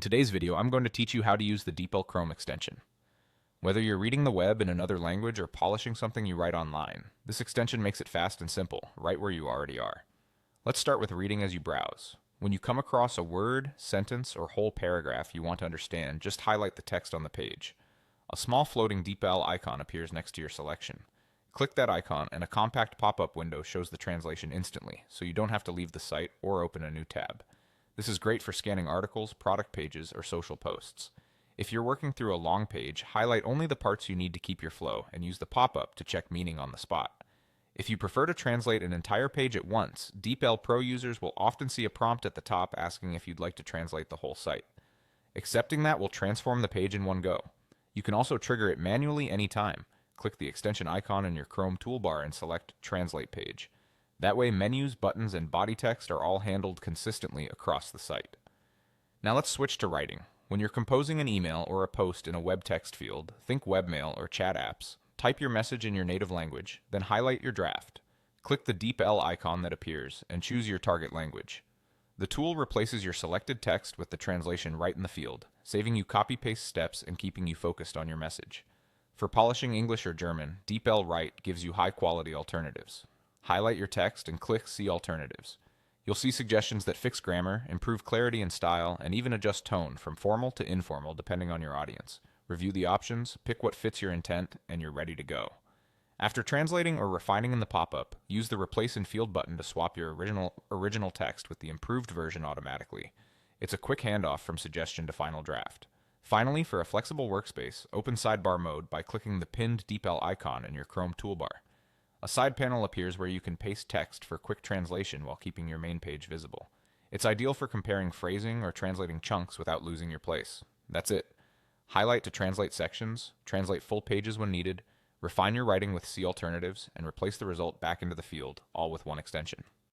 today's video, I'm going to teach you how to use the Deepl Chrome extension. Whether you're reading the web in another language or polishing something you write online, this extension makes it fast and simple, right where you already are. Let's start with reading as you browse. When you come across a word, sentence, or whole paragraph you want to understand, just highlight the text on the page. A small floating Deepl icon appears next to your selection. Click that icon and a compact pop-up window shows the translation instantly, so you don't have to leave the site or open a new tab. This is great for scanning articles, product pages, or social posts. If you're working through a long page, highlight only the parts you need to keep your flow and use the pop-up to check meaning on the spot. If you prefer to translate an entire page at once, Deepl Pro users will often see a prompt at the top asking if you'd like to translate the whole site. Accepting that will transform the page in one go. You can also trigger it manually anytime. Click the extension icon in your Chrome toolbar and select Translate Page. That way, menus, buttons, and body text are all handled consistently across the site. Now let's switch to writing. When you're composing an email or a post in a web text field, think webmail or chat apps, type your message in your native language, then highlight your draft. Click the Deepl icon that appears and choose your target language. The tool replaces your selected text with the translation right in the field, saving you copy-paste steps and keeping you focused on your message. For polishing English or German, Deepl Write gives you high-quality alternatives. Highlight your text and click See Alternatives. You'll see suggestions that fix grammar, improve clarity and style, and even adjust tone from formal to informal depending on your audience. Review the options, pick what fits your intent, and you're ready to go. After translating or refining in the pop-up, use the Replace in Field button to swap your original text with the improved version automatically. It's a quick handoff from suggestion to final draft. Finally, for a flexible workspace, open sidebar mode by clicking the pinned Deepl icon in your Chrome toolbar. A side panel appears where you can paste text for quick translation while keeping your main page visible. It's ideal for comparing phrasing or translating chunks without losing your place. That's it. Highlight to translate sections, translate full pages when needed, refine your writing with See Alternatives, and replace the result back into the field, all with one extension.